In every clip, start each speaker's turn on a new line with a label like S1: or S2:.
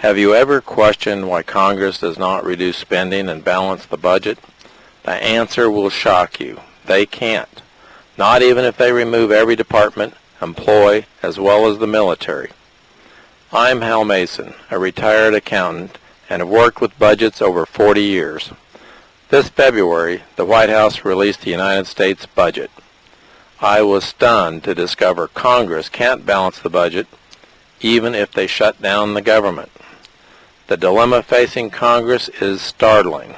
S1: Have you ever questioned why Congress does not reduce spending and balance the budget? The answer will shock you. They can't. Not even if they remove every department, employee, as well as the military. I'm Hal Mason, a retired accountant, and have worked with budgets over 40 years. This February, the White House released the United States budget. I was stunned to discover Congress can't balance the budget, even if they shut down the government. The dilemma facing Congress is startling.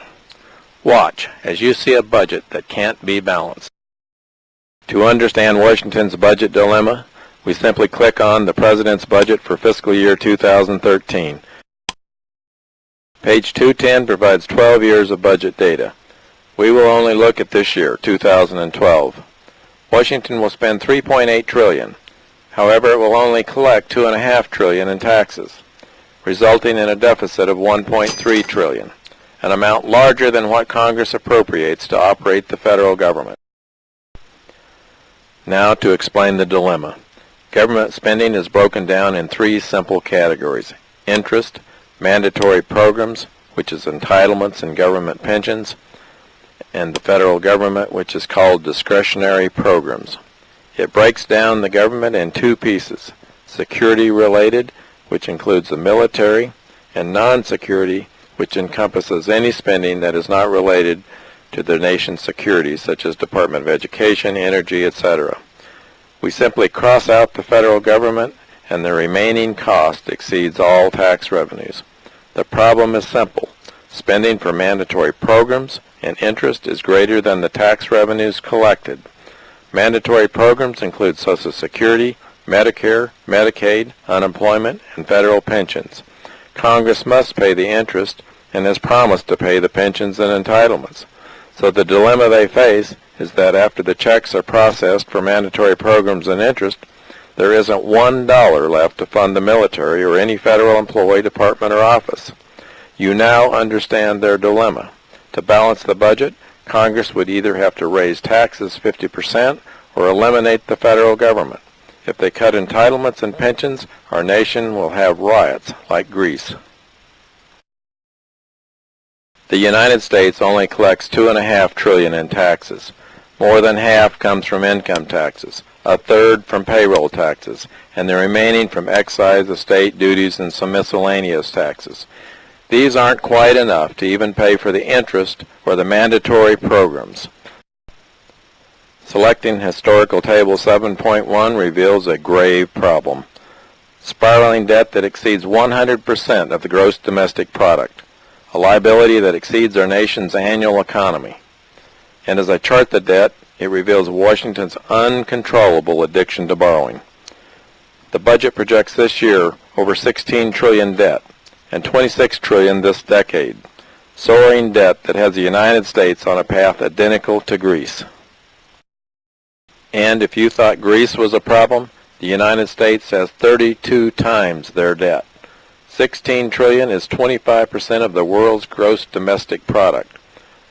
S1: Watch as you see a budget that can't be balanced. To understand Washington's budget dilemma, we simply click on the President's budget for fiscal year 2013. Page 210 provides 12 years of budget data. We will only look at this year, 2012. Washington will spend $3.8 trillion. However, it will only collect $2.5 trillion in taxes, resulting in a deficit of $1.3 trillion, an amount larger than what Congress appropriates to operate the federal government. Now to explain the dilemma. Government spending is broken down in three simple categories: interest, mandatory programs, which is entitlements and government pensions, and the federal government, which is called discretionary programs. It breaks down the government in two pieces: security-related, which includes the military, and non-security, which encompasses any spending that is not related to the nation's security, such as Department of Education, energy, etc. We simply cross out the federal government, and the remaining cost exceeds all tax revenues. The problem is simple. Spending for mandatory programs and interest is greater than the tax revenues collected. Mandatory programs include Social Security, Medicare, Medicaid, unemployment, and federal pensions. Congress must pay the interest and has promised to pay the pensions and entitlements. So the dilemma they face is that after the checks are processed for mandatory programs and interest, there isn't $1 left to fund the military or any federal employee, department, or office. You now understand their dilemma. To balance the budget, Congress would either have to raise taxes 50% or eliminate the federal government. If they cut entitlements and pensions, our nation will have riots like Greece. The United States only collects $2.5 trillion in taxes. More than half comes from income taxes, a third from payroll taxes, and the remaining from excise, estate duties, and some miscellaneous taxes. These aren't quite enough to even pay for the interest or the mandatory programs. Selecting Historical Table 7.1 reveals a grave problem: spiraling debt that exceeds 100% of the gross domestic product, a liability that exceeds our nation's annual economy. And as I chart the debt, it reveals Washington's uncontrollable addiction to borrowing. The budget projects this year over $16 trillion debt and $26 trillion this decade, soaring debt that has the United States on a path identical to Greece. And if you thought Greece was a problem, the United States has 32 times their debt. $16 trillion is 25% of the world's gross domestic product.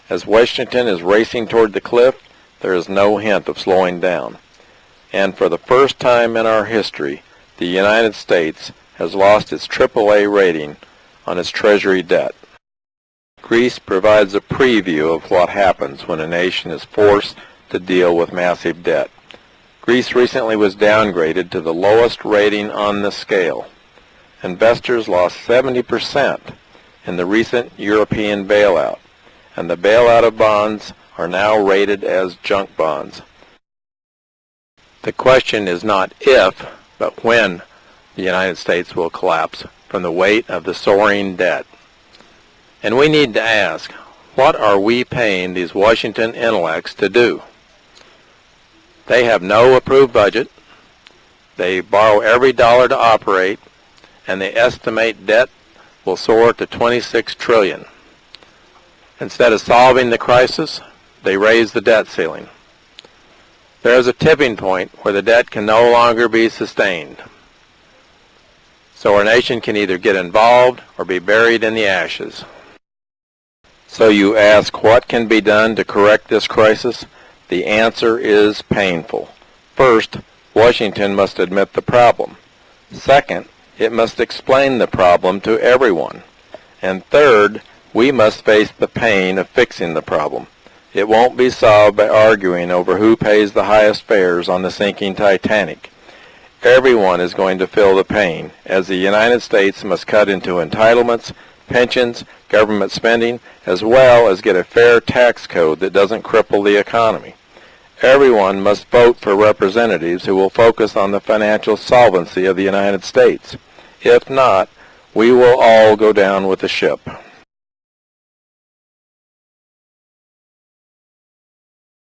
S1: As Washington is racing toward the cliff, there is no hint of slowing down. And for the first time in our history, the United States has lost its AAA rating on its Treasury debt. Greece provides a preview of what happens when a nation is forced to deal with massive debt. Greece recently was downgraded to the lowest rating on the scale. Investors lost 70% in the recent European bailout, and the bailout of bonds are now rated as junk bonds. The question is not if, but when the United States will collapse from the weight of the soaring debt. And we need to ask, what are we paying these Washington intellects to do? They have no approved budget, they borrow every dollar to operate, and they estimate debt will soar to $26 trillion. Instead of solving the crisis, they raise the debt ceiling. There is a tipping point where the debt can no longer be sustained. So our nation can either get involved or be buried in the ashes. So you ask, what can be done to correct this crisis? The answer is painful. First, Washington must admit the problem. Second, It must explain the problem to everyone. And third, we must face the pain of fixing the problem. It won't be solved by arguing over who pays the highest fares on the sinking Titanic. Everyone is going to feel the pain, as the United States must cut into entitlements, pensions, government spending, as well as get a fair tax code that doesn't cripple the economy. Everyone must vote for representatives who will focus on the financial solvency of the United States. If not, we will all go down with the ship.